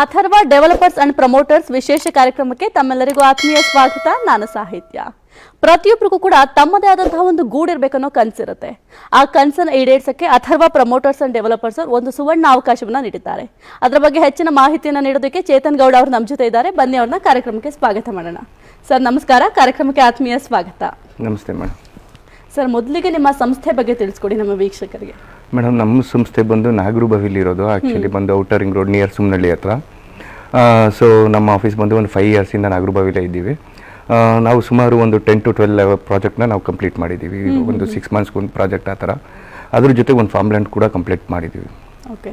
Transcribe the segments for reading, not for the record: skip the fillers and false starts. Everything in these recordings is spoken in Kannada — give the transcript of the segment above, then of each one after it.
ಅಥರ್ವ ಡೆವಲಪರ್ಸ್ ಅಂಡ್ ಪ್ರಮೋಟರ್ಸ್ ವಿಶೇಷ ಕಾರ್ಯಕ್ರಮಕ್ಕೆ ತಮ್ಮೆಲ್ಲರಿಗೂ ಆತ್ಮೀಯ ಸ್ವಾಗತ. ನಾನು ಸಾಹಿತ್ಯ. ಪ್ರತಿಯೊಬ್ಬರಿಗೂ ಕೂಡ ತಮ್ಮದೇ ಆದಂತಹ ಒಂದು ಗೂಡಿರಬೇಕನ್ನೋ ಕನಸಿರುತ್ತೆ. ಆ ಕನಸನ್ನು ಈಡೇರಿಸಕ್ಕೆ ಅಥರ್ವ ಪ್ರಮೋಟರ್ಸ್ ಅಂಡ್ ಡೆವಲಪರ್ಸ್ ಒಂದು ಸುವರ್ಣ ಅವಕಾಶವನ್ನ ನೀಡಿದ್ದಾರೆ. ಅದರ ಬಗ್ಗೆ ಹೆಚ್ಚಿನ ಮಾಹಿತಿಯನ್ನು ನೀಡೋದಕ್ಕೆ ಚೇತನ್ ಗೌಡ ಅವರು ನಮ್ಮ ಜೊತೆ ಇದ್ದಾರೆ. ಬನ್ನಿ ಅವ್ರನ್ನ ಕಾರ್ಯಕ್ರಮಕ್ಕೆ ಸ್ವಾಗತ ಮಾಡೋಣ. ಸರ್ ನಮಸ್ಕಾರ, ಕಾರ್ಯಕ್ರಮಕ್ಕೆ ಆತ್ಮೀಯ ಸ್ವಾಗತ. ನಮಸ್ತೆ ಮೇಡಮ್. ಸರ್ ಮೊದಲಿಗೆ ನಿಮ್ಮ ಸಂಸ್ಥೆ ಬಗ್ಗೆ ತಿಳಿಸ್ಕೊಡಿ ನಮ್ಮ ವೀಕ್ಷಕರಿಗೆ. ಮೇಡಮ್, ನಮ್ಮ ಸಂಸ್ಥೆ ಬಂದು ನಾಗರಬಾವಿಲಿರೋದು. ಆ್ಯಕ್ಚುಲಿ ಬಂದು outer ring road near Sumanahalli ಹತ್ರ. ಸೊ ನಮ್ಮ ಆಫೀಸ್ ಬಂದು ಒಂದು 5 ಇಯರ್ಸಿಂದ ನಾಗರಬಾವಿಲೇ ಇದ್ದೀವಿ. ನಾವು ಸುಮಾರು ಒಂದು 10 to 12 ಪ್ರಾಜೆಕ್ಟ್ನ ನಾವು ಕಂಪ್ಲೀಟ್ ಮಾಡಿದ್ದೀವಿ. ಒಂದು 6 ಮಂತ್ಸ್ಗೆ ಒಂದು ಪ್ರಾಜೆಕ್ಟ್ ಆ ಥರ. ಅದ್ರ ಜೊತೆ ಒಂದು ಫಾರ್ಮ್ಲ್ಯಾಂಡ್ ಕೂಡ ಕಂಪ್ಲೀಟ್ ಮಾಡಿದ್ದೀವಿ. ಓಕೆ,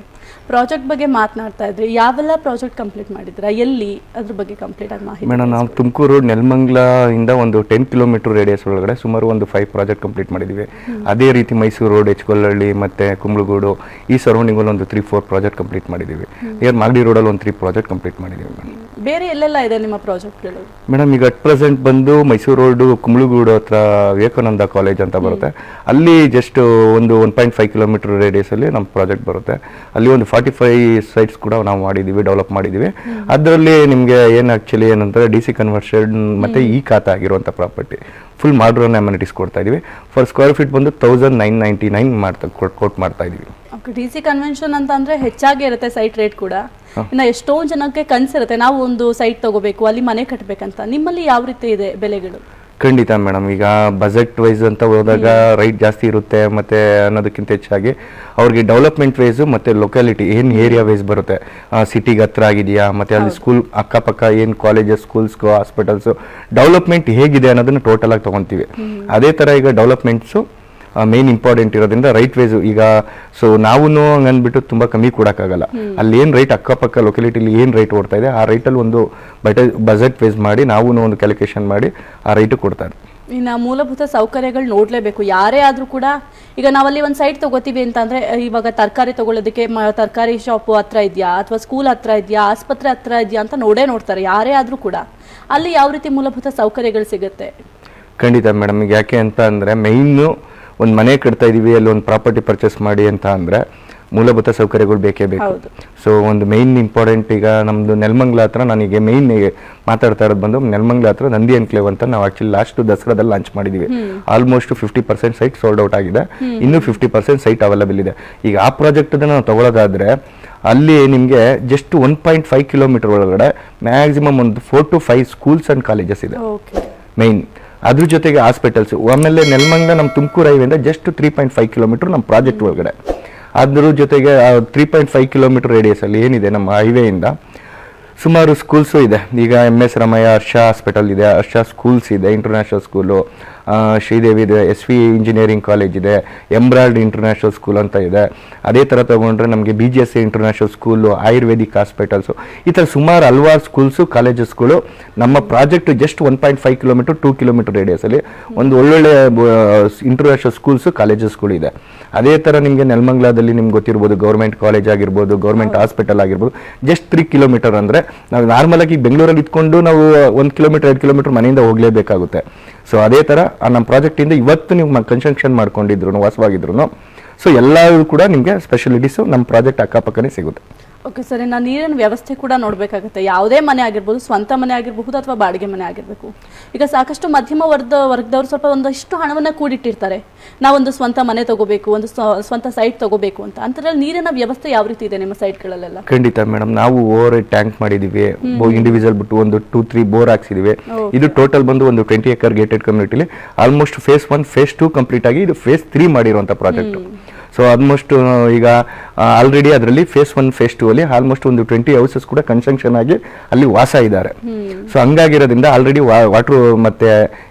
ಪ್ರಾಜೆಕ್ಟ್ ಬಗ್ಗೆ ಮಾತನಾಡ್ತಾ ಇದ್ರಿ. ಯಾವೆಲ್ಲ ಪ್ರಾಜೆಕ್ಟ್ ಕಂಪ್ಲೀಟ್ ಮಾಡಿದ್ರಾ, ಎಲ್ಲಿ, ಅದ್ರ ಬಗ್ಗೆ ಕಂಪ್ಲೀಟ್ ಆಗಿ ಮಾಹಿತಿ? ಮೇಡಮ್, ನಾವು ತುಮಕೂರು ನೆಲಮಂಗಲ ಇಂದ ಒಂದು 10 ಕಿಲೋಮೀಟರ್ ರೇಡಿಯಸ್ ಒಳಗಡೆ ಸುಮಾರು ಒಂದು 5 ಪ್ರಾಜೆಕ್ಟ್ ಕಂಪ್ಲೀಟ್ ಮಾಡಿದ್ದೀವಿ. ಅದೇ ರೀತಿ ಮೈಸೂರು ರೋಡ್, ಎಚ್ಕೊಲ್ಲಹಳ್ಳಿ ಮತ್ತು ಕುಂಬಳಗೂಡು ಈ ಸರೌಂಡಿಂಗಲ್ಲಿ ಒಂದು 3-4 ಪ್ರಾಜೆಕ್ಟ್ ಕಂಪ್ಲೀಟ್ ಮಾಡಿದ್ದೀವಿ. ನಿಯರ್ ಮಾಗಡಿ ರೋಡಲ್ಲಿ ಒಂದು 3 ಪ್ರಾಜೆಕ್ಟ್ ಕಂಪ್ಲೀಟ್ ಮಾಡಿದ್ದೀವಿ. ಮೇಡಮ್, ಬೇರೆ ಎಲ್ಲೆಲ್ಲ ಇದೆ ನಿಮ್ಮ ಪ್ರಾಜೆಕ್ಟ್ಗಳು? ಮೇಡಮ್, ಈಗ ಅಟ್ ಪ್ರೆಸೆಂಟ್ ಬಂದು ಮೈಸೂರು ರೋಡು ಕುಂಬಳಗೂಡು ಹತ್ರ ವಿವೇಕಾನಂದ ಕಾಲೇಜ್ ಅಂತ ಬರುತ್ತೆ. ಅಲ್ಲಿ ಜಸ್ಟ್ ಒಂದು 1.5 ಕಿಲೋಮೀಟರ್ ರೇಡಿಯಸಲ್ಲಿ ನಮ್ಮ ಪ್ರಾಜೆಕ್ಟ್ ಬರುತ್ತೆ. ಅಲ್ಲಿ ಒಂದು 45 ಸೈಟ್ಸ್ ಕೂಡ ನಾವು ಮಾಡಿದ್ದೀವಿ, ಡೆವಲಪ್ ಮಾಡಿದ್ದೀವಿ. ಅದರಲ್ಲಿ ನಿಮಗೆ ಏನು ಆ್ಯಕ್ಚುಲಿ ಏನಂದರೆ DC ಕನ್ವರ್ಷನ್ ಮತ್ತು ಈ ಖಾತೆ ಆಗಿರುವಂಥ ಪ್ರಾಪರ್ಟಿ ಫುಲ್ ಮಾಡ್ರನ್ ಅಮ್ಯುನಿಟೀಸ್ ಕೊಡ್ತಾ ಇದ್ದೀವಿ. ಫರ್ ಸ್ಕ್ವೇರ್ ಫೀಟ್ ಬಂದು 1999 ಕೋಟ್ ಮಾಡ್ತಾ ಇದ್ದೀವಿ. ಓಕೆ, DC ಕನ್ವೆನ್ಷನ್ ಅಂತ ಅಂದರೆ ಹೆಚ್ಚಾಗಿ ಇರುತ್ತೆ ಸೈಟ್ ರೇಟ್ ಕೂಡ. ಇನ್ನು ಎಷ್ಟೋ ಜನಕ್ಕೆ ಕನಸಿರುತ್ತೆ ನಾವು ಒಂದು ಸೈಟ್ ತಗೋಬೇಕು, ಅಲ್ಲಿ ಮನೆ ಕಟ್ಟಬೇಕಂತ. ನಿಮ್ಮಲ್ಲಿ ಯಾವ ರೀತಿ ಇದೆ ಬೆಲೆಗಳು? ಖಂಡಿತ ಮೇಡಮ್, ಈಗ ಬಜೆಟ್ ವೈಸ್ ಅಂತ ಹೋದಾಗ ರೈಟ್ ಜಾಸ್ತಿ ಇರುತ್ತೆ ಮತ್ತು ಅನ್ನೋದಕ್ಕಿಂತ ಹೆಚ್ಚಾಗಿ ಅವ್ರಿಗೆ ಡೆವಲಪ್ಮೆಂಟ್ ವೈಸು ಮತ್ತು ಲೊಕ್ಯಾಲಿಟಿ ಏನು ಏರಿಯಾ ವೈಸ್ ಬರುತ್ತೆ, ಸಿಟಿಗೆ ಹತ್ರ ಆಗಿದೆಯಾ, ಮತ್ತು ಅಲ್ಲಿ ಸ್ಕೂಲ್ ಅಕ್ಕಪಕ್ಕ ಏನು ಕಾಲೇಜಸ್, ಸ್ಕೂಲ್ಸ್ಗು, ಹಾಸ್ಪಿಟಲ್ಸು ಡೆವಲಪ್ಮೆಂಟ್ ಹೇಗಿದೆ ಅನ್ನೋದನ್ನು ಟೋಟಲಾಗಿ ತೊಗೊತೀವಿ. ಅದೇ ಥರ ಈಗ ಡೆವಲಪ್ಮೆಂಟ್ಸು ಮೇನ್ ಇಂಪಾರ್ಟೆಂಟ್ ಇರೋದ್ರಿಂದ ರೈಟ್ ವೈಸು ಈಗ ಸೊ ನಾವು ಹಂಗನ್ಬಿಟ್ಟು ತುಂಬ ಕಮ್ಮಿ ಕೊಡೋಕ್ಕಾಗಲ್ಲ. ಅಲ್ಲಿ ಏನು ರೈಟ್ ಅಕ್ಕಪಕ್ಕ ಲೊಕ್ಯಾಲಿಟಿಲಿ ಏನು ರೈಟ್ ಓಡ್ತಾ ಇದೆ ಆ ರೈಟಲ್ಲಿ ಒಂದು ಬಜೆಟ್ ವೈಸ್ ಮಾಡಿ ನಾವು ಒಂದು ಕ್ಯಾಲ್ಕುಲೇಷನ್ ಮಾಡಿ ಆ ರೈಟು ಕೊಡ್ತಾರೆ. ಇನ್ನು ಮೂಲಭೂತ ಸೌಕರ್ಯಗಳು ನೋಡಲೇಬೇಕು ಯಾರೇ ಆದರೂ ಕೂಡ. ಈಗ ನಾವಲ್ಲಿ ಒಂದು ಸೈಟ್ ತೊಗೋತೀವಿ ಅಂತಂದರೆ, ಇವಾಗ ತರಕಾರಿ ತೊಗೊಳ್ಳೋದಕ್ಕೆ ತರಕಾರಿ ಶಾಪು ಹತ್ರ ಇದೆಯಾ, ಅಥವಾ ಸ್ಕೂಲ್ ಹತ್ರ ಇದೆಯಾ, ಆಸ್ಪತ್ರೆ ಹತ್ರ ಇದೆಯಾ ಅಂತ ನೋಡ್ತಾರೆ ಯಾರೇ ಆದರೂ ಕೂಡ. ಅಲ್ಲಿ ಯಾವ ರೀತಿ ಮೂಲಭೂತ ಸೌಕರ್ಯಗಳು ಸಿಗುತ್ತೆ? ಖಂಡಿತ ಮೇಡಮ್, ಈಗ ಯಾಕೆ ಅಂತ ಅಂದರೆ ಮೈನು ಒಂದು ಮನೆ ಕಟ್ತಾ ಇದ್ದೀವಿ, ಅಲ್ಲಿ ಒಂದು ಪ್ರಾಪರ್ಟಿ ಪರ್ಚೇಸ್ ಮಾಡಿ ಅಂತ ಅಂದರೆ ಮೂಲಭೂತ ಸೌಕರ್ಯಗಳು ಬೇಕೇ ಬೇಕು. ಸೊ ಒಂದು ಮೈನ್ ಇಂಪಾರ್ಟೆಂಟ್ ಈಗ ನಮ್ಮದು ನೆಲಮಂಗಲ ಹತ್ರ, ನನಗೆ ಮೈನ್ ಮಾತಾಡ್ತಾ ಇರೋದು ಬಂದು ನೆಲಮಂಗಲ ಹತ್ರ ನಂದಿ ಎನ್ಕ್ಲೇವ್ ಅಂತ ನಾವು ಆ್ಯಕ್ಚುಲಿ ಲಾಸ್ಟ್ ದಸರಾದಲ್ಲಿ ಲಾಂಚ್ ಮಾಡಿದ್ದೀವಿ. ಆಲ್ಮೋಸ್ಟ್ 50% ಸೈಟ್ ಸೋಲ್ಡ್ ಔಟ್ ಆಗಿದೆ. ಇನ್ನೂ 50% ಸೈಟ್ ಅವೈಲೇಬಲ್ ಇದೆ. ಈಗ ಆ ಪ್ರಾಜೆಕ್ಟನ್ನು ನಾವು ತಗೊಳ್ಳೋದಾದರೆ ಅಲ್ಲಿ ನಿಮಗೆ ಜಸ್ಟ್ 1.5 ಕಿಲೋಮೀಟರ್ ಒಳಗಡೆ ಮ್ಯಾಕ್ಸಿಮಮ್ ಒಂದು 4 to 5 ಸ್ಕೂಲ್ಸ್ ಆ್ಯಂಡ್ ಕಾಲೇಜಸ್ ಇದೆ ಮೈನ್. ಅದ್ರ ಜೊತೆಗೆ ಹಾಸ್ಪಿಟಲ್ಸ್. ಆಮೇಲೆ ನೆಲಮಂಗಲ ನಮ್ಮ ತುಮಕೂರು ಹೈವೇಯಿಂದ ಜಸ್ಟ್ 3.5 ಕಿಲೋಮೀಟರ್ ನಮ್ಮ ಪ್ರಾಜೆಕ್ಟ್ ಒಳಗಡೆ. ಅದ್ರ ಜೊತೆಗೆ 3.5 ಕಿಲೋಮೀಟರ್ ರೇಡಿಯಸಲ್ಲಿ ಏನಿದೆ ನಮ್ಮ ಹೈವೇಯಿಂದ ಸುಮಾರು ಸ್ಕೂಲ್ಸು ಇದೆ. ಈಗ MS ರಾಮಯ್ಯ ಹರ್ಷ ಹಾಸ್ಪಿಟಲ್ ಇದೆ, ಹರ್ಷ ಸ್ಕೂಲ್ಸ್ ಇದೆ, ಇಂಟರ್ನ್ಯಾಷನಲ್ ಸ್ಕೂಲು, ಶ್ರೀದೇವಿ ಇದೆ, SV ಇಂಜಿನಿಯರಿಂಗ್ ಕಾಲೇಜ್ ಇದೆ, ಎಂಬ್ರಾಯ್ಡ್ ಇಂಟರ್ನ್ಯಾಷನಲ್ ಸ್ಕೂಲ್ ಅಂತ ಇದೆ. ಅದೇ ಥರ ತೊಗೊಂಡ್ರೆ ನಮಗೆ BGSA international school, Ayurvedic hospitals, ಈ ಥರ ಸುಮಾರು ಹಲವಾರು ಸ್ಕೂಲ್ಸು, ಕಾಲೇಜಸ್ಗಳು ನಮ್ಮ ಪ್ರಾಜೆಕ್ಟ್ ಜಸ್ಟ್ 1.5 ಕಿಲೋಮೀಟರ್ 2 ಕಿಲೋಮೀಟರ್ ರೇಡಿಯಸಲ್ಲಿ ಒಂದು ಒಳ್ಳೊಳ್ಳೆ ಇಂಟರ್ನ್ಯಾಷನಲ್ ಸ್ಕೂಲ್ಸು, ಕಾಲೇಜಸ್ಗಳು ಇದೆ. ಅದೇ ಥರ ನಿಮಗೆ ನೆಲಮಂಗಲದಲ್ಲಿ ನಿಮ್ಗೆ ಗೊತ್ತಿರ್ಬೋದು ಗೌರ್ಮೆಂಟ್ ಕಾಲೇಜ್ ಆಗಿರ್ಬೋದು, ಗೌರ್ಮೆಂಟ್ ಹಾಸ್ಪಿಟಲ್ ಆಗಿರ್ಬೋದು. ಜಸ್ಟ್ 3 ಕಿಲೋಮೀಟರ್ ಅಂದರೆ ನಾವು ನಾರ್ಮಲಾಗಿ ಬೆಂಗಳೂರಲ್ಲಿ ಇದ್ಕೊಂಡು ನಾವು 1 ಕಿಲೋಮೀಟರ್ 2 ಕಿಲೋಮೀಟರ್ ಮನೆಯಿಂದ ಹೋಗಲೇಬೇಕಾಗುತ್ತೆ. ಸೊ ಅದೇ ಥರ ನಮ್ಮ ಪ್ರಾಜೆಕ್ಟಿಂದ ಇವತ್ತು ನೀವು ಕನ್ಸ್ಟ್ರಕ್ಷನ್ ಮಾಡ್ಕೊಂಡಿದ್ರು, ವಾಸವಾಗಿದ್ರು, ಸೊ ಎಲ್ಲವೂ ಕೂಡ ನಿಮಗೆ ಸ್ಪೆಷಾಲಿಟೀಸು ನಮ್ಮ ಪ್ರಾಜೆಕ್ಟ್ ಅಕ್ಕಪಕ್ಕನೇ ಸಿಗುತ್ತೆ. ಓಕೆ ಸರ್, ನಾನು ನೀರಿನ ವ್ಯವಸ್ಥೆ ಕೂಡ ನೋಡಬೇಕಾಗುತ್ತೆ. ಯಾವುದೇ ಮನೆ ಆಗಿರ್ಬೋದು, ಸ್ವಂತ ಮನೆ ಆಗಿರಬಹುದು ಅಥವಾ ಬಾಡಿಗೆ ಮನೆ ಆಗಿರಬೇಕು. ಈಗ ಸಾಕಷ್ಟು ಮಧ್ಯಮ ವರ್ಗದವರು ಸ್ವಲ್ಪ ಒಂದಷ್ಟು ಹಣವನ್ನು ಕೂಡಿಟ್ಟಿರ್ತಾರೆ, ನಾವೊಂದು ಸ್ವಂತ ಮನೆ ತಗೋಬೇಕು, ಒಂದು ಸ್ವಂತ ಸೈಟ್ ತಗೋಬೇಕು ಅಂತ. ಅಂತದ್ರಲ್ಲಿ ನೀರಿನ ವ್ಯವಸ್ಥೆ ಯಾವ ರೀತಿ ಇದೆ ನಿಮ್ಮ ಸೈಟ್ಗಳಲ್ಲೆಲ್ಲ? ಖಂಡಿತ ಮೇಡಮ್, ನಾವು ಓವರ್ ಟ್ಯಾಂಕ್ ಮಾಡಿದ್ದೀವಿ, ಇಂಡಿವಿಜುವಲ್ ಬಿಟ್ಟು ಒಂದು 2-3 ಬೋರ್ ಹಾಕ್ಸಿದ್ದೀವಿ. ಇದು ಟೋಟಲ್ ಬಂದು ಒಂದು 20 acre ಗೇಟೆಡ್ ಕಮ್ಯುನಿಟಿಲಿ ಆಲ್ಮೋಸ್ಟ್ ಫೇಸ್ 1 ಫೇಸ್ 2 ಕಂಪ್ಲೀಟ್ ಆಗಿ ಇದು ಫೇಸ್ 3 ಮಾಡಿರುವಂಥ ಪ್ರಾಜೆಕ್ಟ್. ಸೊ ಆಲ್ಮೋಸ್ಟ್ ಈಗ ಆಲ್ರೆಡಿ ಅದರಲ್ಲಿ ಫೇಸ್ 1 ಫೇಸ್ 2 ಅಲ್ಲಿ ಆಲ್ಮೋಸ್ಟ್ ಒಂದು 20 ಹೌಸಸ್ ಕೂಡ ಕನ್ಸ್ಟ್ರಕ್ಷನ್ ಆಗಿ ಅಲ್ಲಿ ವಾಸ ಇದ್ದಾರೆ. ಸೊ ಹಂಗಾಗಿರೋದ್ರಿಂದ ಆಲ್ರೆಡಿ ವಾಟ್ರು ಮತ್ತೆ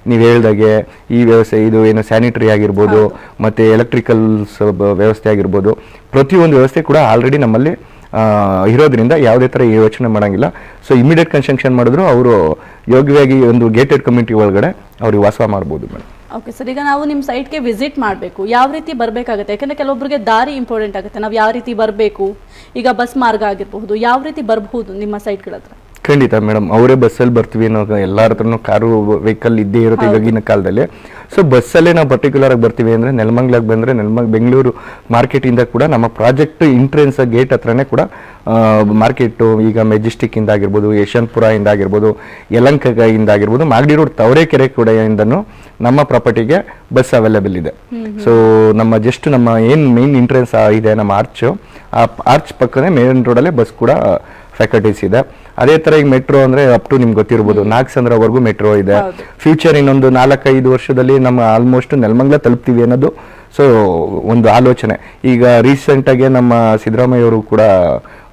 ನೀವು ಹೇಳ್ದಾಗೆ ಈ ವ್ಯವಸ್ಥೆ, ಇದು ಏನು ಸ್ಯಾನಿಟರಿ ಆಗಿರ್ಬೋದು ಮತ್ತು ಎಲೆಕ್ಟ್ರಿಕಲ್ಸ್ ವ್ಯವಸ್ಥೆ ಆಗಿರ್ಬೋದು, ಪ್ರತಿಯೊಂದು ವ್ಯವಸ್ಥೆ ಕೂಡ ಆಲ್ರೆಡಿ ನಮ್ಮಲ್ಲಿ ಇರೋದ್ರಿಂದ ಯಾವುದೇ ಥರ ಯೋಚನೆ ಮಾಡೋಂಗಿಲ್ಲ. ಸೊ ಇಮಿಡಿಯೇಟ್ ಕನ್ಸ್ಟ್ರಕ್ಷನ್ ಮಾಡಿದ್ರು ಅವರು ಯೋಗ್ಯವಾಗಿ ಒಂದು ಗೇಟೆಡ್ ಕಮ್ಯುನಿಟಿ ಒಳಗಡೆ ಅವ್ರಿಗೆ ವಾಸ ಮಾಡ್ಬೋದು ಮೇಡಮ್. ಓಕೆ ಸರ್, ಈಗ ನಾವು ನಿಮ್ಮ ಸೈಟ್ಗೆ ವಿಸಿಟ್ ಮಾಡಬೇಕು, ಯಾವ ರೀತಿ ಬರಬೇಕಾಗುತ್ತೆ? ಯಾಕಂದರೆ ಕೆಲವೊಬ್ಬರಿಗೆ ದಾರಿ ಇಂಪಾರ್ಟೆಂಟ್ ಆಗುತ್ತೆ, ನಾವು ಯಾವ ರೀತಿ ಬರಬೇಕು, ಈಗ ಬಸ್ ಮಾರ್ಗ ಆಗಿರಬಹುದು, ಯಾವ ರೀತಿ ಬರಬಹುದು ನಿಮ್ಮ ಸೈಟ್ಗಳ ಹತ್ರ? ಖಂಡಿತ ಮೇಡಮ್, ಅವರೇ ಬಸ್ಸಲ್ಲಿ ಬರ್ತೀವಿ ಅನ್ನೋ ಎಲ್ಲರ ಹತ್ರನೂ ಕಾರು ವೆಹಿಕಲ್ ಇದ್ದೇ ಇರುತ್ತೆ ಇವಾಗಿನ ಕಾಲದಲ್ಲಿ. ಸೊ ಬಸ್ಸಲ್ಲೇ ನಾವು ಪರ್ಟಿಕ್ಯುಲರ್ ಆಗಿ ಬರ್ತೀವಿ ಅಂದರೆ ನೆಲಮಂಗ್ಲಾಗೆ ಬಂದರೆ ಬೆಂಗಳೂರು ಮಾರ್ಕೆಟಿಂದ ಕೂಡ ನಮ್ಮ ಪ್ರಾಜೆಕ್ಟ್ ಎಂಟ್ರೆನ್ಸ್ ಗೇಟ್ ಹತ್ರನೇ ಕೂಡ ಮಾರ್ಕೆಟು, ಈಗ ಮೆಜೆಸ್ಟಿಕ್ಕಿಂದ ಆಗಿರ್ಬೋದು, ಯಶವಂತಪುರ ಇಂದ ಆಗಿರ್ಬೋದು, ಯಲಹಂಕದಿಂದ ಆಗಿರ್ಬೋದು, ಮಾಗಡಿ ರೋಡ್ ತವರೆಕೆರೆ ಕೂಡ ಇಂದನೂ ನಮ್ಮ ಪ್ರಾಪರ್ಟಿಗೆ ಬಸ್ ಅವೈಲೇಬಲ್ ಇದೆ. ಸೊ ನಮ್ಮ ಜಸ್ಟ್ ನಮ್ಮ ಏನು ಮೇನ್ ಎಂಟ್ರೆನ್ಸ್ ಇದೆ ನಮ್ಮ ಆರ್ಚು, ಆ ಆರ್ಚ್ ಪಕ್ಕನೇ ಮೇನ್ ರೋಡಲ್ಲೇ ಬಸ್ ಕೂಡ ಫ್ಯಾಕಲ್ಟೀಸ್ ಇದೆ. ಅದೇ ಥರ ಈಗ ಮೆಟ್ರೋ ಅಂದರೆ ಅಪ್ ಟು ನಿಮ್ಗೆ ಗೊತ್ತಿರ್ಬೋದು, ನಾಗಸಂದ್ರವರೆಗೂ ಮೆಟ್ರೋ ಇದೆ. ಫ್ಯೂಚರ್ ಇನ್ನೊಂದು 4-5 ವರ್ಷದಲ್ಲಿ ನಮ್ಮ ಆಲ್ಮೋಸ್ಟ್ ನೆಲಮಂಗಲ ತಲುಪ್ತೀವಿ ಅನ್ನೋದು ಸೊ ಒಂದು ಆಲೋಚನೆ. ಈಗ ರೀಸೆಂಟಾಗಿ ನಮ್ಮ ಸಿದ್ದರಾಮಯ್ಯ ಅವರು ಕೂಡ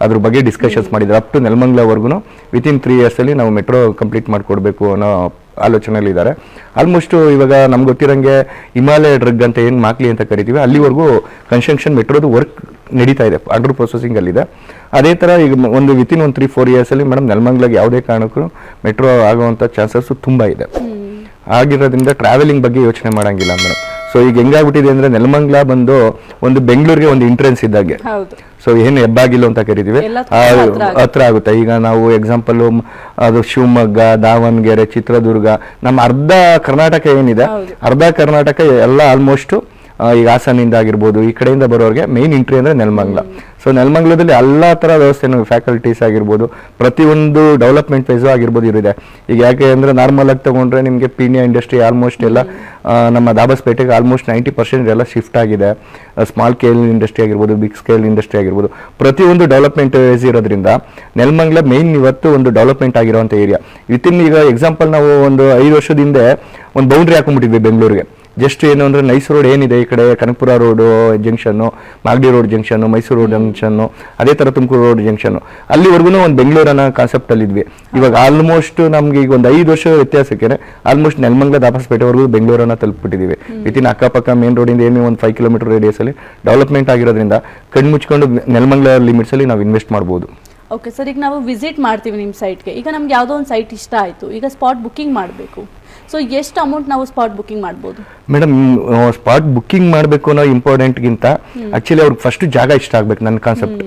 ಅದ್ರ ಬಗ್ಗೆ ಡಿಸ್ಕಷನ್ಸ್ ಮಾಡಿದ್ದಾರೆ. ಅಪ್ ಟು ನೆಲಮಂಗಲವರೆಗೂ ವಿತಿನ್ 3 ಇಯರ್ಸಲ್ಲಿ ನಾವು ಮೆಟ್ರೋ ಕಂಪ್ಲೀಟ್ ಮಾಡಿಕೊಡ್ಬೇಕು ಅನ್ನೋ ಆಲೋಚನೆಯಲ್ಲಿ ಇದ್ದಾರೆ. ಆಲ್ಮೋಸ್ಟ್ ಇವಾಗ ನಮ್ಗೆ ಗೊತ್ತಿರಂಗೆ ಹಿಮಾಲಯ ಡ್ರಗ್ ಅಂತ ಏನು ಮಾಕ್ಲಿ ಅಂತ ಕರಿತೀವಿ, ಅಲ್ಲಿವರೆಗೂ ಕನ್ಸ್ಟ್ರಕ್ಷನ್ ಮೆಟ್ರೋದು ವರ್ಕ್ ನಡೀತಾ ಇದೆ, ಅಂಡರ್ ಪ್ರೊಸೆಸಿಂಗ್ ಅಲ್ಲಿದೆ. ಅದೇ ಥರ ಈಗ ಒಂದು ವಿತಿನ್ 3-4 ಇಯರ್ಸಲ್ಲಿ ಮೇಡಮ್ ನೆಲಮಂಗಲಗೆ ಯಾವುದೇ ಕಾರಣಕ್ಕೂ ಮೆಟ್ರೋ ಆಗುವಂಥ ಚಾನ್ಸಸ್ ತುಂಬ ಇದೆ. ಆಗಿರೋದ್ರಿಂದ ಟ್ರಾವೆಲಿಂಗ್ ಬಗ್ಗೆ ಯೋಚನೆ ಮಾಡೋಂಗಿಲ್ಲ ಮೇಡಮ್. ಸೊ ಈಗ ಹೆಂಗಾಗ್ಬಿಟ್ಟಿದೆ ಅಂದರೆ ನೆಲಮಂಗಲ ಬಂದು ಒಂದು ಬೆಂಗಳೂರಿಗೆ ಒಂದು ಎಂಟ್ರೆನ್ಸ್ ಇದ್ದಾಗೆ. ಸೊ ಏನು ಹೆಬ್ಬಾಗಿಲು ಅಂತ ಕರಿತೀವಿ, ಹತ್ರ ಆಗುತ್ತೆ. ಈಗ ನಾವು ಎಕ್ಸಾಂಪಲ್ ಅದು ಶಿವಮೊಗ್ಗ, ದಾವಣಗೆರೆ, ಚಿತ್ರದುರ್ಗ, ನಮ್ಮ ಅರ್ಧ ಕರ್ನಾಟಕ ಏನಿದೆ, ಅರ್ಧ ಕರ್ನಾಟಕ ಎಲ್ಲ ಆಲ್ಮೋಸ್ಟ್ ಈಗ ಹಾಸನಿಂದ ಆಗಿರ್ಬೋದು, ಈ ಕಡೆಯಿಂದ ಬರೋರಿಗೆ ಮೇನ್ ಎಂಟ್ರಿ ಅಂದರೆ ನೆಲಮಂಗಲ. ಸೊ ನೆಲಮಂಗಲದಲ್ಲಿ ಎಲ್ಲ ಥರ ವ್ಯವಸ್ಥೆ, ಫ್ಯಾಕಲ್ಟೀಸ್ ಆಗಿರ್ಬೋದು, ಪ್ರತಿಯೊಂದು ಡೆವಲಪ್ಮೆಂಟ್ ಫೇಸು ಆಗಿರ್ಬೋದು ಇರಿದೆ. ಈಗ ಯಾಕೆ ಅಂದರೆ ನಾರ್ಮಲ್ ಆಗಿ ತಗೊಂಡ್ರೆ ನಿಮಗೆ ಪೀಣ್ಯ ಇಂಡಸ್ಟ್ರಿ ಆಲ್ಮೋಸ್ಟ್ ಎಲ್ಲ ನಮ್ಮ ದಾಬಸ್ಪೇಟೆಗೆ ಆಲ್ಮೋಸ್ಟ್ 90% ಎಲ್ಲ ಶಿಫ್ಟ್ ಆಗಿದೆ. ಸ್ಮಾಲ್ ಸ್ಕೇಲ್ ಇಂಡಸ್ಟ್ರಿ ಆಗಿರ್ಬೋದು, ಬಿಗ್ ಸ್ಕೇಲ್ ಇಂಡಸ್ಟ್ರಿ ಆಗಿರ್ಬೋದು, ಪ್ರತಿಯೊಂದು ಡೆವಲಪ್ಮೆಂಟ್ ಫೇಸ್ ಇರೋದ್ರಿಂದ ನೆಲಮಂಗಲ ಮೇನ್ ಇವತ್ತು ಒಂದು ಡೆವಲಪ್ಮೆಂಟ್ ಆಗಿರೋಂಥ ಏರಿಯಾ. ವಿತಿನ್ ಈಗ ಎಕ್ಸಾಂಪಲ್ ನಾವು ಒಂದು 5 ವರ್ಷದ ಹಿಂದೆ ಒಂದು ಬೌಂಡ್ರಿ ಹಾಕೊಂಡ್ಬಿಟ್ಟಿದ್ವಿ ಬೆಂಗಳೂರಿಗೆ. ಜಸ್ಟ್ ಏನು ಅಂದರೆ ನೈಸ್ ರೋಡ್ ಏನಿದೆ ಈ ಕಡೆ Kanakapura road ಜಂಕ್ಷನ್ನು, Magadi road ಜಂಕ್ಷನ್ನು, Mysuru road ಜಂಕ್ಷನ್ನು, ಅದೇ ಥರ ತುಮಕೂರು ರೋಡ್ ಜಂಕ್ಷನ್ನು, ಅಲ್ಲಿವರೆಗೂ ಒಂದು ಬೆಂಗಳೂರನ್ನ ಕಾನ್ಸೆಪ್ಟಲ್ಲಿದ್ವಿ. ಇವಾಗ ಆಲ್ಮೋಸ್ಟ್ ನಮ್ಗೆ ಈಗ ಒಂದು 5 ವರ್ಷ ವ್ಯತ್ಯಾಸಕ್ಕೆ ಆಲ್ಮೋಸ್ಟ್ ನೆಲಮಂಗಲ ದಾಬಸ್ಪೇಟೆವರೆಗೂ ಬೆಂಗಳೂರನ್ನ ತಲುಪಿಬಿಟ್ಟಿದ್ದೀವಿ. ವಿತಿನ್ ಅಕ್ಕಪಕ್ಕ ಮೇನ್ ರೋಡಿಂದ ಏನು ಒಂದು 5 ಕಿಲೋಮೀಟರ್ ರೇಡಿಯಸಲ್ಲಿ ಡೆವಲಪ್ಮೆಂಟ್ ಆಗಿರೋದ್ರಿಂದ ಕಣ್ಣು ಮುಚ್ಕೊಂಡು ನೆಲಮಂಗಲ ಲಿಮಿಟ್ಸಲ್ಲಿ ನಾವು ಇನ್ವೆಸ್ಟ್ ಮಾಡ್ಬೋದು. ಓಕೆ ಸರ್, ಈಗ ನಾವು ವಿಸಿಟ್ ಮಾಡ್ತೀವಿ ನಿಮ್ಮ ಸೈಟ್ಗೆ. ಈಗ ನಮ್ಗೆ ಯಾವುದೋ ಒಂದು ಸೈಟ್ ಇಷ್ಟ ಆಯಿತು, ಈಗ ಸ್ಪಾಟ್ ಬುಕ್ಕಿಂಗ್ ಮಾಡಬೇಕು. ಸೊ ಎಷ್ಟು ಅಮೌಂಟ್ ನಾವು ಸ್ಪಾಟ್ ಬುಕ್ಕಿಂಗ್ ಮಾಡ್ಬೋದು ಮೇಡಮ್? ಸ್ಪಾಟ್ ಬುಕ್ಕಿಂಗ್ ಮಾಡಬೇಕು ಅನ್ನೋ ಇಂಪಾರ್ಟೆಂಟ್ಗಿಂತ ಆಕ್ಚುಲಿ ಅವ್ರಿಗೆ ಫಸ್ಟ್ ಜಾಗ ಇಷ್ಟ ಆಗ್ಬೇಕು, ನನ್ನ ಕಾನ್ಸೆಪ್ಟ್.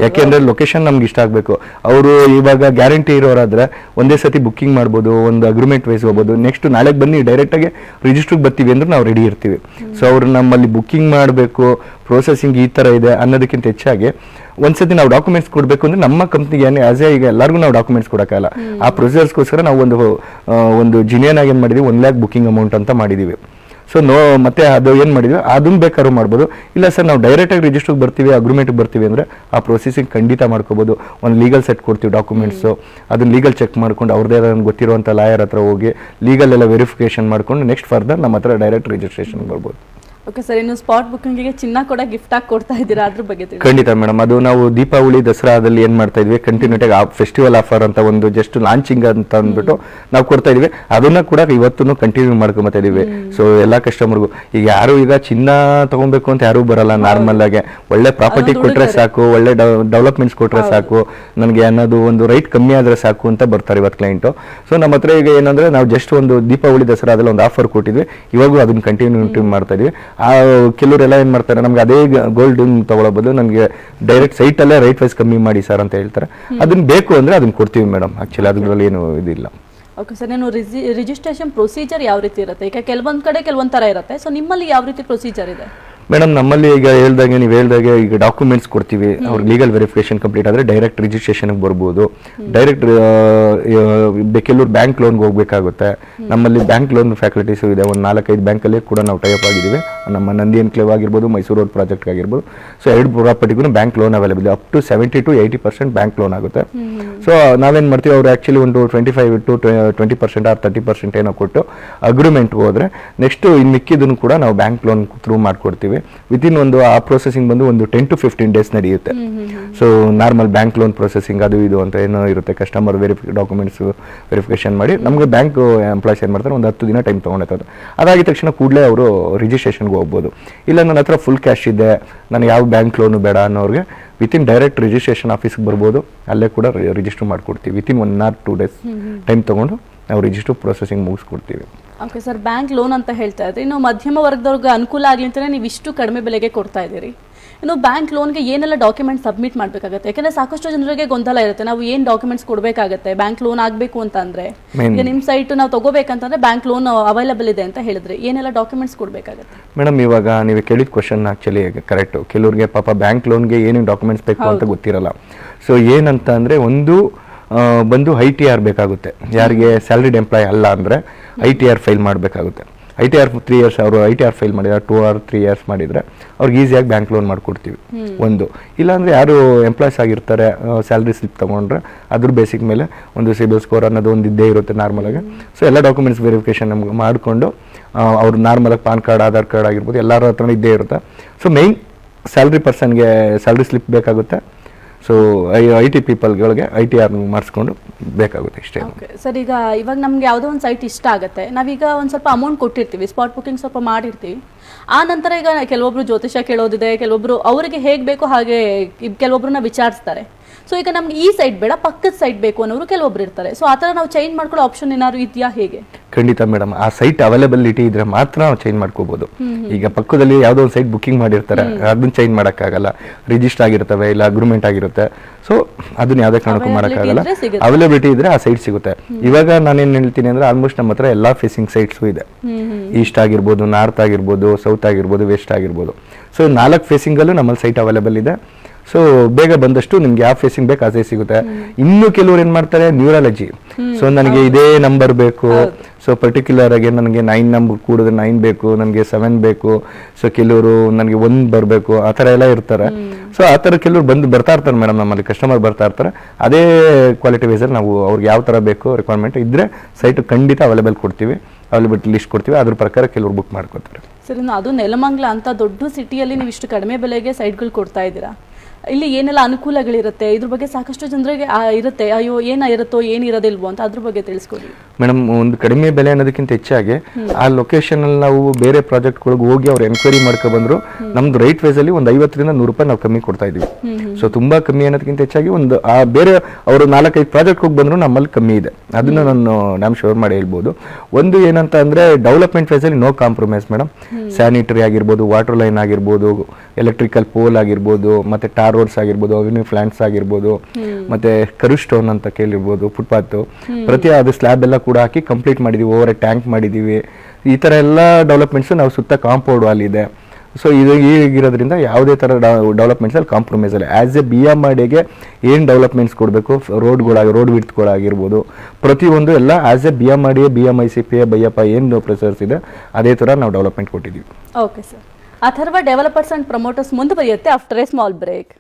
ಯಾಕೆಂದ್ರೆ ಲೊಕೇಶನ್ ನಮ್ಗೆ ಇಷ್ಟ ಆಗಬೇಕು. ಅವರು ಇವಾಗ ಗ್ಯಾರಂಟಿ ಇರೋರಾದ್ರೆ ಒಂದೇ ಸತಿ ಬುಕ್ಕಿಂಗ್ ಮಾಡ್ಬೋದು, ಒಂದು ಅಗ್ರಿಮೆಂಟ್ ವೈಸ್ ಹೋಗ್ಬೋದು. ನೆಕ್ಸ್ಟ್ ನಾಳೆಗೆ ಬನ್ನಿ ಡೈರೆಕ್ಟಾಗಿ ರಿಜಿಸ್ಟ್ರಿಗೆ ಬರ್ತೀವಿ ಅಂದ್ರೆ ನಾವು ರೆಡಿ ಇರ್ತೀವಿ. ಸೊ ಅವ್ರು ನಮ್ಮಲ್ಲಿ ಬುಕ್ಕಿಂಗ್ ಮಾಡಬೇಕು, ಪ್ರೊಸೆಸಿಂಗ್ ಈ ಥರ ಇದೆ ಅನ್ನೋದಕ್ಕಿಂತ ಹೆಚ್ಚಾಗಿ ಒಂದ್ಸತಿ ನಾವು ಡಾಕ್ಯುಮೆಂಟ್ಸ್ ಕೊಡಬೇಕು ಅಂದ್ರೆ ನಮ್ಮ ಕಂಪ್ನಿಗೆ ಆಸ್ ಈಗ ಎಲ್ಲರಿಗೂ ನಾವು ಡಾಕ್ಯುಮೆಂಟ್ಸ್ ಕೊಡೋಕ್ಕಲ್ಲ. ಆ ಪ್ರೊಸೀಜರ್ಸ್ಗೋಸ್ಕರ ನಾವು ಒಂದು ಜಿನಿಯನ್ ಆಗಿ ಏನು ಮಾಡಿದೀವಿ, 1 lakh ಬುಕ್ಕಿಂಗ್ ಅಮೌಂಟ್ ಅಂತ ಮಾಡಿದೀವಿ. ಸೊ ಮತ್ತೆ ಅದು ಏನು ಮಾಡಿದ್ವಿ ಅದನ್ನ ಬೇಕಾದ್ರೂ ಮಾಡ್ಬೋದು. ಇಲ್ಲ ಸರ್ ನಾವು ಡೈರೆಕ್ಟಾಗಿ ರಿಜಿಸ್ಟ್ರಿಗೆ ಬರ್ತೀವಿ, ಅಗ್ರಿಮೆಂಟ್ಗೆ ಬರ್ತೀವಿ ಅಂದರೆ ಆ ಪ್ರೊಸೆಸಿಂಗ್ ಖಂಡಿತ ಮಾಡ್ಕೋಬೋದು. ಒಂದು ಲೀಗಲ್ ಸೆಟ್ ಕೊಡ್ತೀವಿ ಡಾಕ್ಯುಮೆಂಟ್ಸು, ಅದನ್ನ ಲೀಗಲ್ ಚೆಕ್ ಮಾಡ್ಕೊಂಡು ಅವ್ರದ್ದೇ ಗೊತ್ತಿರುವಂಥ ಲಾಯರ್ ಹತ್ರ ಹೋಗಿ ಲೀಗಲ್ ಎಲ್ಲ ವೆರಿಫಿಕೇಶನ್ ಮಾಡ್ಕೊಂಡು ನೆಕ್ಸ್ಟ್ ಫರ್ದರ್ ನಮ್ಮ ಹತ್ರ ಡೈರೆಕ್ಟ್ ರಿಜಿಸ್ಟ್ರೇಷನ್ ಬರ್ಬೋದು. ಓಕೆ ಸರ್, ಇನ್ನು ಸ್ಪಾಟ್ ಬುಕ್ಕಿಂಗಿಗೆ ಚಿನ್ನ ಕೂಡ ಗಿಫ್ಟ್ ಆಗಿ ಕೊಡ್ತಾ ಇದ್ದೀರಾ, ಅದ್ರ ಬಗ್ಗೆ ಖಂಡಿತ ಮೇಡಮ್. ಅದು ನಾವು ದೀಪಾವಳಿ ದಸರಾದಲ್ಲಿ ಏನು ಮಾಡ್ತಾ ಇದ್ವಿ, ಕಂಟಿನ್ಯೂಟಾಗಿ ಫೆಸ್ಟಿವಲ್ ಆಫರ್ ಅಂತ ಒಂದು ಜಸ್ಟ್ ಲಾಂಚಿಂಗ್ ಅಂತ ಅಂದ್ಬಿಟ್ಟು ನಾವು ಕೊಡ್ತಾ ಇದೀವಿ. ಅದನ್ನ ಕೂಡ ಇವತ್ತು ಕಂಟಿನ್ಯೂ ಮಾಡ್ಕೊಂಬತ್ತಾ ಇದೀವಿ. ಸೊ ಎಲ್ಲ ಕಸ್ಟಮರ್ಗೂ ಈಗ ಯಾರು ಈಗ ಚಿನ್ನ ತಗೊಬೇಕು ಅಂತ ಯಾರು ಬರಲ್ಲ. ನಾರ್ಮಲ್ ಆಗಿ ಒಳ್ಳೆ ಪ್ರಾಪರ್ಟಿ ಕೊಟ್ರೆ ಸಾಕು, ಒಳ್ಳೆ ಡೆವಲಪ್ಮೆಂಟ್ಸ್ ಕೊಟ್ರೆ ಸಾಕು, ನನಗೆ ಅನ್ನೋದು ಒಂದು ರೈಟ್ ಕಮ್ಮಿ ಆದ್ರೆ ಸಾಕು ಅಂತ ಬರ್ತಾರೆ ಇವತ್ತು ಕ್ಲೈಂಟು. ಸೊ ನಮ್ಮ ಹತ್ರ ಈಗ ಏನಂದ್ರೆ ನಾವು ಜಸ್ಟ್ ಒಂದು ದೀಪಾವಳಿ ದಸರಾದಲ್ಲಿ ಒಂದು ಆಫರ್ ಕೊಟ್ಟಿದ್ವಿ, ಇವಾಗೂ ಅದನ್ನ ಕಂಟಿನ್ಯೂ ಮಾಡ್ತಾ ಇದೀವಿ. ಕೆಲವರೆಲ್ಲ ಏನ್ ಮಾಡ್ತಾರೆ, ನಮ್ಗೆ ಅದೇ ಗೋಲ್ಡ್ ತಗೊಳ್ಳೋದು ನನಗೆ ಡೈರೆಕ್ಟ್ ಸೈಟ್ ಅಲ್ಲೇ ರೈಟ್ ವೈಸ್ ಕಮ್ಮಿ ಮಾಡಿ ಸರ್ ಅಂತ ಹೇಳ್ತಾರೆ. ಅದನ್ನ ಬೇಕು ಅಂದ್ರೆ ಅದನ್ನ ಕೊಡ್ತೀವಿ ಮೇಡಮ್. ಆಕ್ಚುಲಿ ಅದ್ರಲ್ಲಿ ಏನು ಇದಿಲ್ಲ. ಓಕೆ ಸರ್, ನಾನು ರಿಜಿಸ್ಟ್ರೇಷನ್ ಪ್ರೊಸೀಜರ್ ಯಾವ ರೀತಿ ಇರುತ್ತೆ? ಈಗ ಕೆಲವೊಂದು ಕಡೆ ಕೆಲವೊಂದು ಥರ ಇರುತ್ತೆ. ಸೊ ನಿಮ್ಮಲ್ಲಿ ಯಾವ ರೀತಿ ಪ್ರೊಸೀಜರ್ ಇದೆ? ಮೇಡಮ್ ನಮ್ಮಲ್ಲಿ ಈಗ ನೀವು ಹೇಳ್ದಾಗೆ ಈಗ ಡಾಕ್ಯುಮೆಂಟ್ಸ್ ಕೊಡ್ತೀವಿ, ಅವ್ರಿಗೆ ಲೀಗಲ್ ವೆರಿಫಿಕೇಶನ್ ಕಂಪ್ಲೀಟ್ ಆದರೆ ಡೈರೆಕ್ಟ್ ರಿಜಿಸ್ಟ್ರೇಷನ್ಗೆ ಬರ್ಬೋದು. ಡೈರೆಕ್ಟ್ ಕೆಲವರು ಬ್ಯಾಂಕ್ ಲೋನ್ಗೆ ಹೋಗ್ಬೇಕಾಗುತ್ತೆ. ನಮ್ಮಲ್ಲಿ ಬ್ಯಾಂಕ್ ಲೋನ್ ಫ್ಯಾಕಲ್ಟೀಸು ಇದೆ. ಒಂದು 4-5 ಬ್ಯಾಂಕಲ್ಲಿ ಕೂಡ ನಾವು ಟೈಅಪ್ ಆಗಿದ್ದೀವಿ. ನಮ್ಮ ನಂದಿ ಎನ್ಕ್ಲೇವ್ ಆಗಿರ್ಬೋದು, ಮೈಸೂರು ರೋಡ್ ಪ್ರಾಜೆಕ್ಟ್ ಆಗಿರ್ಬೋದು. ಸೊ 2 ಪ್ರಾಪರ್ಟಿಗೂ ಬ್ಯಾಂಕ್ ಲೋನ್ ಅವೈಲೇಬಲ್ ಇದೆ. Up to 70 to 80% bank loan ಆಗುತ್ತೆ. ಸೊ ನಾವೇನು ಮಾಡ್ತೀವಿ, ಅವ್ರು ಆ್ಯಕ್ಚುಲಿ ಒಂದು 25 to 20% ಆರ್ 30% ಏನೋ ಕೊಟ್ಟು ಅಗ್ರಿಮೆಂಟ್ ಹೋದ್ರೆ ನೆಕ್ಸ್ಟ್ ಇನ್ನು ಮಿಕ್ಕಿದನ್ನು ಕೂಡ ನಾವು ಬ್ಯಾಂಕ್ ಲೋನ್ ಥ್ರೂ ಮಾಡ್ಕೊಡ್ತೀವಿ. ವಿತಿನ್ ಆ ಪ್ರೊಸೆಸಿಂಗ್ ಬಂದು ಒಂದು 10 to 15 days ನಡೆಯುತ್ತೆ. So normal bank loan processing ಅದು ಇದು ಅಂತ ಏನೋ ಇರುತ್ತೆ. ಕಸ್ಟಮರ್ ಡಾಕ್ಯುಮೆಂಟ್ಸ್ ವೆರಿಫಿಕೇಶನ್ ಮಾಡಿ ನಮಗೆ ಬ್ಯಾಂಕ್ ಎಂಪ್ಲಾಯ್ಸ್ ಏನು ಮಾಡ್ತಾರೆ, ಒಂದು 10 ದಿನ ಟೈಮ್ ತೊಗೊಂಡಿರ್ತದೆ. ಅದಾಗಿದ ತಕ್ಷಣ ಕೂಡಲೇ ಅವರು ರಿಜಿಸ್ಟ್ರೇಷನ್ಗೆ ಹೋಗ್ಬೋದು. ಇಲ್ಲ ನನ್ನ ಹತ್ರ ಫುಲ್ ಕ್ಯಾಶ್ ಇದೆ, ನನಗೆ ಯಾವ ಬ್ಯಾಂಕ್ ಲೋನು ಬೇಡ ಅನ್ನೋರಿಗೆ ವಿತಿನ್ ಡೈರೆಕ್ಟ್ ರಿಜಿಸ್ಟ್ರೇಷನ್ ಆಫೀಸ್ಗೆ ಬರ್ಬೋದು. ಅಲ್ಲೇ ಕೂಡ ರಿಜಿಸ್ಟರ್ ಮಾಡ್ಕೊಡ್ತೀವಿ. ವಿತಿನ್ 1 or 2 days ಟೈಮ್ ತೊಗೊಂಡು ನಾವು ರಿಜಿಸ್ಟರ್ ಪ್ರೊಸೆಸಿಂಗ್ ಮುಗಿಸ್ಕೊಡ್ತೀವಿ. ಓಕೆ ಸರ್, ಬ್ಯಾಂಕ್ ಲೋನ್ ಅಂತ ಹೇಳ್ತಾ ಇದ್ರಿ. ಇನ್ನು ಮಧ್ಯಮ ವರ್ಗದವ್ರಿಗೆ ಅನುಕೂಲ ಆಗಲಿ ಅಂತಲೇ ನೀವು ಇಷ್ಟು ಕಡಿಮೆ ಬೆಲೆಗೆ ಕೊಡ್ತಾ ಇದ್ದೀರಿ. ಇನ್ನು ಬ್ಯಾಂಕ್ ಲೋನ್ಗೆ ಏನೆಲ್ಲ ಡಾಕ್ಯುಮೆಂಟ್ ಸಬ್ಮಿಟ್ ಮಾಡಬೇಕಾಗುತ್ತೆ? ಯಾಕಂದ್ರೆ ಸಾಕಷ್ಟು ಜನರಿಗೆ ಗೊಂದಲ ಇರುತ್ತೆ, ನಾವು ಏನು ಡಾಕ್ಯುಮೆಂಟ್ಸ್ ಕೊಡಬೇಕಾಗುತ್ತೆ ಬ್ಯಾಂಕ್ ಲೋನ್ ಆಗಬೇಕು ಅಂತಂದ್ರೆ. ಈಗ ನಿಮ್ಮ ಸೈಟ್ ನಾವು ತಗೋಬೇಕಂತಂದ್ರೆ ಬ್ಯಾಂಕ್ ಲೋನ್ ಅವೈಲೇಬಲ್ ಇದೆ ಅಂತ ಹೇಳಿದ್ರಿ, ಏನೆಲ್ಲ ಡಾಕ್ಯುಮೆಂಟ್ಸ್ ಕೊಡಬೇಕಾಗುತ್ತೆ? ಮೇಡಮ್, ಇವಾಗ ನೀವು ಕೇಳಿದ ಕ್ವಶನ್ ಆಕ್ಚುಲಿ ಕರೆಕ್ಟ್. ಕೆಲವ್ರಿಗೆ ಪಾಪ ಬ್ಯಾಂಕ್ ಲೋನ್ಗೆ ಏನೇನು ಡಾಕ್ಯುಮೆಂಟ್ಸ್ ಬೇಕು ಅಂತ ಗೊತ್ತಿರಲ್ಲ. ಸೊ ಏನಂತ ಅಂದರೆ ಒಂದು ಬಂದು ITR ಬೇಕಾಗುತ್ತೆ. ಯಾರಿಗೆ ಸ್ಯಾಲ್ರಿಡ್ ಎಂಪ್ಲಾಯ್ ಅಲ್ಲ ಅಂದರೆ ITR ಫೈಲ್ ಮಾಡಬೇಕಾಗುತ್ತೆ. ITR 3 years ಅವರು ITR ಫೈಲ್ ಮಾಡಿದ್ರೆ 2 or 3 years ಮಾಡಿದರೆ ಅವ್ರಿಗೆ ಈಸಿಯಾಗಿ ಬ್ಯಾಂಕ್ ಲೋನ್ ಮಾಡಿಕೊಡ್ತೀವಿ. ಒಂದು ಇಲ್ಲಾಂದರೆ ಯಾರು ಎಂಪ್ಲಾಯ್ಸ್ ಆಗಿರ್ತಾರೆ, ಸ್ಯಾಲ್ರಿ ಸ್ಲಿಪ್ ತೊಗೊಂಡ್ರೆ ಅದ್ರ ಬೇಸಿಕ್ ಮೇಲೆ ಒಂದು ಸಿಬಿಲ್ ಸ್ಕೋರ್ ಅನ್ನೋದು ಒಂದು ಇದ್ದೇ ಇರುತ್ತೆ ನಾರ್ಮಲಾಗಿ. ಸೊ ಎಲ್ಲ ಡಾಕ್ಯುಮೆಂಟ್ಸ್ ವೆರಿಫಿಕೇಷನ್ ನಮ್ಗೆ ಮಾಡಿಕೊಂಡು ಅವ್ರು ನಾರ್ಮಲಾಗಿ ಪಾನ್ ಕಾರ್ಡ್, ಆಧಾರ್ ಕಾರ್ಡ್ ಆಗಿರ್ಬೋದು ಎಲ್ಲರ ಹತ್ರ ಇದ್ದೇ ಇರುತ್ತೆ. ಸೊ ಮೇಯ್ನ್ ಸ್ಯಾಲ್ರಿ ಪರ್ಸನ್ಗೆ ಸ್ಯಾಲ್ರಿ ಸ್ಲಿಪ್ ಬೇಕಾಗುತ್ತೆ. ಸೊ IT ಪೀಪಲ್ಗಳಿಗೆ ITR ಮಾಡಿಸ್ಕೊಂಡು ಬೇಕಾಗುತ್ತೆ ಇಷ್ಟೇ. ಓಕೆ ಸರ್, ಇವಾಗ ನಮ್ಗೆ ಯಾವುದೋ ಒಂದು ಸೈಟ್ ಇಷ್ಟ ಆಗುತ್ತೆ, ನಾವೀಗ ಒಂದು ಸ್ವಲ್ಪ ಅಮೌಂಟ್ ಕೊಟ್ಟಿರ್ತೀವಿ, ಸ್ಪಾಟ್ ಬುಕಿಂಗ್ ಸ್ವಲ್ಪ ಮಾಡಿರ್ತೀವಿ. ಆ ನಂತರ ಈಗ ಕೆಲವೊಬ್ರು ಜ್ಯೋತಿಷ ಕೇಳೋದಿದೆ, ಕೆಲವೊಬ್ರು ಅವರಿಗೆ ಹೇಗೆ ಬೇಕೋ ಹಾಗೆ ಕೆಲವೊಬ್ರನ್ನ ವಿಚಾರಿಸ್ತಾರೆ. ಸೊ ಈಗ ನಮ್ಗೆ ಈ ಸೈಟ್ ಬೇಡ, ಪಕ್ಕದ ಸೈಟ್ ಬೇಕು ಅನ್ನೋರು ಕೆಲವೊಬ್ರು ಇರ್ತಾರೆ. ಸೊ ಆ ಥರ ನಾವು ಚೇಂಜ್ ಮಾಡ್ಕೊಳ್ಳೋ ಆಪ್ಷನ್ ಏನಾದ್ರು ಇದೆಯಾ, ಹೇಗೆ? ಖಂಡಿತ ಮೇಡಮ್, ಆ ಸೈಟ್ ಅವೈಲೇಬಿಲಿಟಿ ಇದ್ರೆ ಮಾತ್ರ ನಾವು ಚೇಂಜ್ ಮಾಡ್ಕೋಬಹುದು. ಈಗ ಪಕ್ಕದಲ್ಲಿ ಯಾವುದೋ ಒಂದು ಸೈಟ್ ಬುಕಿಂಗ್ ಮಾಡಿರ್ತಾರೆ, ಅದನ್ನ ಚೇಂಜ್ ಮಾಡೋಕ್ಕಾಗಲ್ಲ. ರಿಜಿಸ್ಟರ್ ಆಗಿರ್ತವೆ, ಇಲ್ಲ ಅಗ್ರಿಮೆಂಟ್ ಆಗಿರುತ್ತೆ. ಸೊ ಅದನ್ನ ಯಾವುದೇ ಕಾರಣಕ್ಕೂ ಮಾಡೋಕ್ಕಾಗಲ್ಲ. ಅವೈಲೇಬಿಲಿಟಿ ಇದ್ರೆ ಆ ಸೈಟ್ ಸಿಗುತ್ತೆ. ಇವಾಗ ನಾನೇನು ಹೇಳ್ತೀನಿ ಅಂದ್ರೆ ಆಲ್ಮೋಸ್ಟ್ ನಮ್ಮ ಹತ್ರ ಎಲ್ಲಾ ಫೇಸಿಂಗ್ ಸೈಟ್ಸು ಇದೆ. ಈಸ್ಟ್ ಆಗಿರ್ಬೋದು, ನಾರ್ತ್ ಆಗಿರ್ಬೋದು, ಸೌತ್ ಆಗಿರ್ಬೋದು, ವೆಸ್ಟ್ ಆಗಿರ್ಬೋದು. ಸೊ 4 ಫೇಸಿಂಗಲ್ಲೂ ನಮ್ಮಲ್ಲಿ ಸೈಟ್ ಅವೈಲೇಬಲ್ ಇದೆ. ಸೊ ಬೇಗ ಬಂದಷ್ಟು ನಿಮ್ಗೆ ಯಾವ ಫೇಸಿಂಗ್ ಬೇಕು ಅದೇ ಸಿಗುತ್ತೆ. ಇನ್ನು ಕೆಲವರು ಏನ್ ಮಾಡ್ತಾರೆ, ನ್ಯೂರಾಲಜಿ. ಸೊ ನನಗೆ ಇದೇ ನಂಬರ್ ಬೇಕು, ಸೊ ಪರ್ಟಿಕ್ಯುಲರ್ ಆಗಿ ನನಗೆ 9 ನಂಬರ್ ಕೂಡಿದ್ರೆ 9 ಬೇಕು, ನನಗೆ 7 ಬೇಕು. ಸೊ ಕೆಲವರು ನನಗೆ 1 ಬರಬೇಕು, ಆ ಥರ ಎಲ್ಲ ಇರ್ತಾರೆ. ಸೊ ಆ ಥರ ಕೆಲವರು ಬರ್ತಾ ಇರ್ತಾರೆ ಮೇಡಮ್, ನಮ್ಮಲ್ಲಿ ಕಸ್ಟಮರ್ ಬರ್ತಾ ಇರ್ತಾರೆ. ಅದೇ ಕ್ವಾಲಿಟಿ ವೈಸಲ್ಲಿ ನಾವು ಅವ್ರಿಗೆ ಯಾವ ಥರ ಬೇಕು ರಿಕ್ವೈರ್ಮೆಂಟ್ ಇದ್ರೆ ಸೈಟ್ ಖಂಡಿತ ಅವೈಲೇಬಲ್ ಕೊಡ್ತೀವಿ, ಅವೈಲೇಬಿಲಿಟಿ ಲಿಸ್ಟ್ ಕೊಡ್ತೀವಿ. ಅದ್ರ ಪ್ರಕಾರ ಕೆಲವರು ಬುಕ್ ಮಾಡ್ಕೊತಾರೆ. ಸರ್, ಇನ್ನು ಅದು ನೆಲಮಂಗಲ ಅಂತ ದೊಡ್ಡ ಸಿಟಿಯಲ್ಲಿ ನೀವು ಇಷ್ಟು ಕಡಿಮೆ ಬೆಲೆಗೆ ಸೈಟ್ಗಳು ಕೊಡ್ತಾ ಇದ್ದೀರಾ, ಇಲ್ಲಿ ಏನೆಲ್ಲ ಅನುಕೂಲಗಳಿರುತ್ತೆ? ಇದ್ರ ಬಗ್ಗೆ ಸಾಕಷ್ಟು ಜನರಿಗೆ ಇರುತ್ತೆ, ಅಯ್ಯೋ ಏನಿರುತ್ತೋ ಏನಿರೋದಿಲ್ವೋ ಅಂತ, ಅದ್ರ ಬಗ್ಗೆ ತಿಳಿಸ್ಕೊಡಿ ಮೇಡಮ್. ಒಂದು ಕಡಿಮೆ ಬೆಲೆ ಅನ್ನೋದಕ್ಕಿಂತ ಹೆಚ್ಚಾಗಿ ಆ ಲೊಕೇಶನ್ ಅಲ್ಲಿ ನಾವು ಬೇರೆ ಪ್ರಾಜೆಕ್ಟ್ಗಳಿಗೆ ಹೋಗಿ ಅವ್ರು ಎನ್ಕ್ವೈರಿ ಮಾಡ್ಕೊ ಬಂದ್ರು ನಮ್ದು ರೈಟ್ ವೈಸ್ ಅಲ್ಲಿ ಒಂದು 50ರಿಂದ 100 ರೂಪಾಯಿ ನಾವು ಕಮ್ಮಿ ಕೊಡ್ತಾ ಇದೀವಿ. ಸೊ ತುಂಬಾ ಕಮ್ಮಿ ಅನ್ನೋದಕ್ಕಿಂತ ಹೆಚ್ಚಾಗಿ ಒಂದು ಬೇರೆ ಅವರು 4-5 ಪ್ರಾಜೆಕ್ಟ್ ಹೋಗಿ ಬಂದ್ರು ನಮ್ಮಲ್ಲಿ ಕಮ್ಮಿ ಇದೆ. ಅದನ್ನ ನಾನು ಶೋರ್ ಮಾಡಿ ಹೇಳ್ಬೋದು. ಒಂದು ಏನಂತ ಅಂದ್ರೆ ಡೆವಲಪ್ಮೆಂಟ್ ವೈಸ್ ಅಲ್ಲಿ ನೋ ಕಾಂಪ್ರಮೈಸ್ ಮೇಡಮ್. ಸ್ಯಾನಿಟರಿ ಆಗಿರ್ಬೋದು, ವಾಟರ್ ಲೈನ್ ಆಗಿರ್ಬೋದು, ಎಲೆಕ್ಟ್ರಿಕಲ್ ಪೋಲ್ ಆಗಿರ್ಬೋದು, ಮತ್ತೆ ಟಾರ್ ರೋಡ್ಸ್ ಆಗಿರ್ಬೋದು, ಅವೆನ್ಯೂ ಪ್ಲಾಂಟ್ಸ್ ಆಗಿರ್ಬೋದು, ಮತ್ತೆ ಕರು ಸ್ಟೋನ್ ಅಂತ ಕೇಳಿರ್ಬೋದು, ಫುಟ್ಪಾತ್ ಪ್ರತಿ ಅದು ಸ್ಲ್ಯಾಬ್ ಎಲ್ಲ ಕೂಡ ಹಾಕಿ ಕಂಪ್ಲೀಟ್ ಮಾಡಿದೀವಿ. ಓವರ್ ಟ್ಯಾಂಕ್ ಮಾಡಿದೀವಿ. ಈ ತರ ಎಲ್ಲ ಡೆವಲಪ್ಮೆಂಟ್ಸ್ ನಾವು ಸುತ್ತ ಕಾಂಪೌಂಡ್ ವಾಲ್ ಇದೆ. ಸೊ ಇದು ಈಗಿರೋದ್ರಿಂದ ಯಾವುದೇ ತರ ಡೆವಲಪ್ಮೆಂಟ್ಸ್ ಅಲ್ಲಿ ಕಾಂಪ್ರಮೈಸ್ ಅಲ್ಲ. ಆಸ್ ಎ BMRDಗೆ ಏನು ಡೆವಲಪ್ಮೆಂಟ್ಸ್ ಕೊಡಬೇಕು, ರೋಡ್ ವಿಡ್ತ್ಗಳಾಗಿರ್ಬೋದು, ಪ್ರತಿಯೊಂದು ಎಲ್ಲ as A BMRDA, BMICPA, Baiyappa ಏನು ಪ್ರೊಸೆಸ್ ಇದೆ ಅದೇ ತರ ನಾವು ಡೆವಲಪ್ಮೆಂಟ್ ಕೊಟ್ಟಿದ್ದೀವಿ. Okay sir, Atharva developers and promoters ಮುಂದುವರಿಯುತ್ತೆ ಆಫ್ಟರ್ ಎ ಸ್ಮಾಲ್ ಬ್ರೇಕ್.